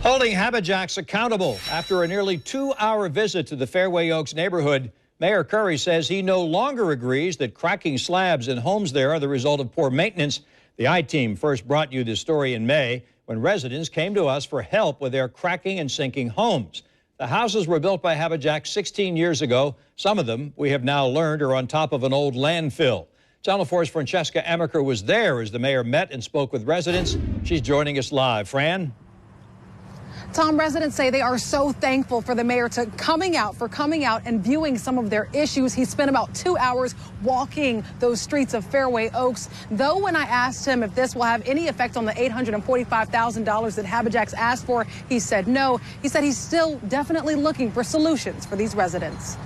Holding HabiJax accountable after a nearly 2-hour visit to the Fairway Oaks neighborhood, Mayor Curry says he no longer agrees that cracking slabs in homes there are the result of poor maintenance. The I-Team first brought you this story in May when residents came to us for help with their cracking and sinking homes. The houses were built by HabiJax 16 years ago. Some of them, we have now learned, are on top of an old landfill. Channel 4's Francesca Emaker was there as the mayor met and spoke with residents. She's joining us live. Fran? Tom, residents say they are so thankful for the mayor coming out and viewing some of their issues. He spent about 2 hours walking those streets of Fairway Oaks. Though when I asked him if this will have any effect on the $845,000 that HabiJax asked for, he said no. He said he's still definitely looking for solutions for these residents.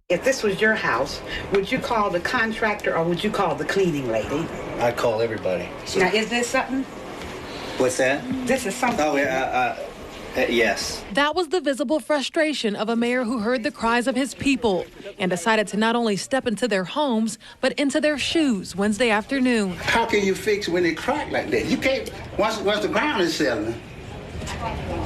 If this was your house, would you call the contractor or would you call the cleaning lady? I'd call everybody. So. Now, is this something? What's that? This is something. Oh, yeah, yes. That was the visible frustration of a mayor who heard the cries of his people and decided to not only step into their homes, but into their shoes Wednesday afternoon. How can you fix when it crack like that? You can't, once the ground is settling,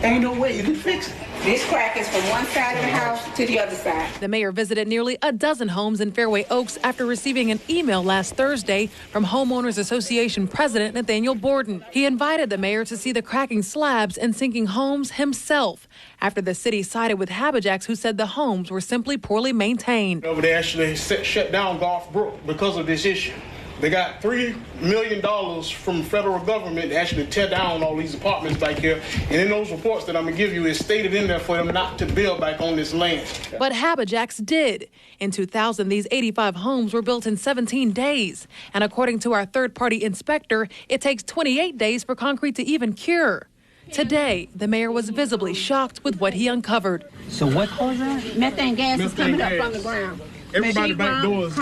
ain't no way you can fix it. This crack is from one side of the house to the other side. The mayor visited nearly a dozen homes in Fairway Oaks after receiving an email last Thursday from Homeowners Association President Nathaniel Borden. He invited the mayor to see the cracking slabs and sinking homes himself after the city sided with HabiJax, who said the homes were simply poorly maintained. They actually shut down Golf Brook because of this issue. They got $3 million from the federal government to actually tear down all these apartments back here. And in those reports that I'm going to give you, it's stated in there for them not to build back on this land. But HabiJax did. In 2000, these 85 homes were built in 17 days. And according to our third-party inspector, it takes 28 days for concrete to even cure. Today, the mayor was visibly shocked with what he uncovered. So what caused that? Methane gas is coming up from the ground. Everybody back doors.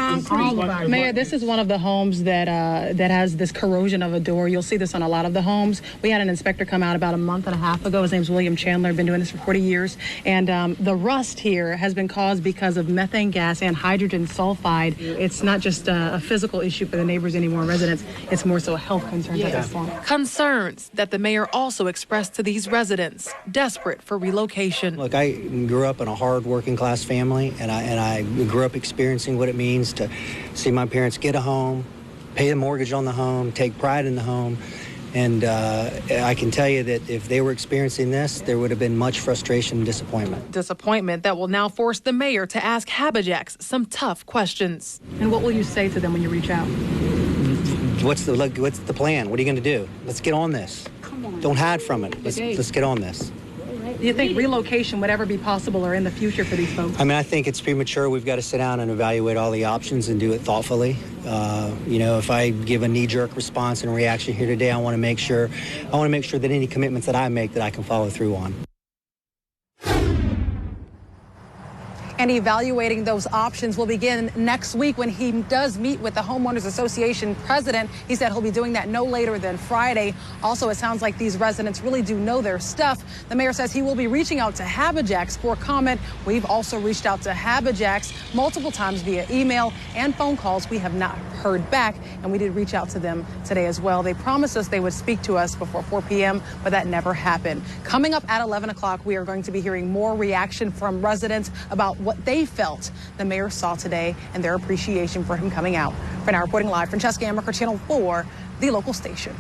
Mayor, this is one of the homes that has this corrosion of a door. You'll see this on a lot of the homes. We had an inspector come out about a month and a half ago. His name's William Chandler. Been doing this for 40 years. And the rust here has been caused because of methane gas and hydrogen sulfide. It's not just a physical issue for the neighbors anymore, residents. It's more so health concerns at this point. Concerns that the mayor also expressed to these residents, desperate for relocation. Look, I grew up in a hard working class family, and I grew up experiencing what it means to see my parents get a home, pay the mortgage on the home, take pride in the home. And I can tell you that if they were experiencing this, there would have been much frustration and disappointment. Disappointment that will now force the mayor to ask HabiJax some tough questions. And what will you say to them when you reach out? What's the plan? What are you going to do? Let's get on this. Come on. Don't hide from it. Let's get on this. Do you think relocation would ever be possible or in the future for these folks? I mean, I think it's premature. We've got to sit down and evaluate all the options and do it thoughtfully. If I give a knee-jerk response and reaction here today, I want to make sure that any commitments that I make that I can follow through on. And evaluating those options will begin next week when he does meet with the Homeowners Association president. He said he'll be doing that no later than Friday. Also, it sounds like these residents really do know their stuff. The mayor says he will be reaching out to HabiJax for comment. We've also reached out to HabiJax multiple times via email and phone calls. We have not heard back, and we did reach out to them today as well. They promised us they would speak to us before 4 p.m., but that never happened. Coming up at 11 o'clock, we are going to be hearing more reaction from residents about what they felt the mayor saw today and their appreciation for him coming out. For now, reporting live, Francesca Emaker, Channel 4, the local station.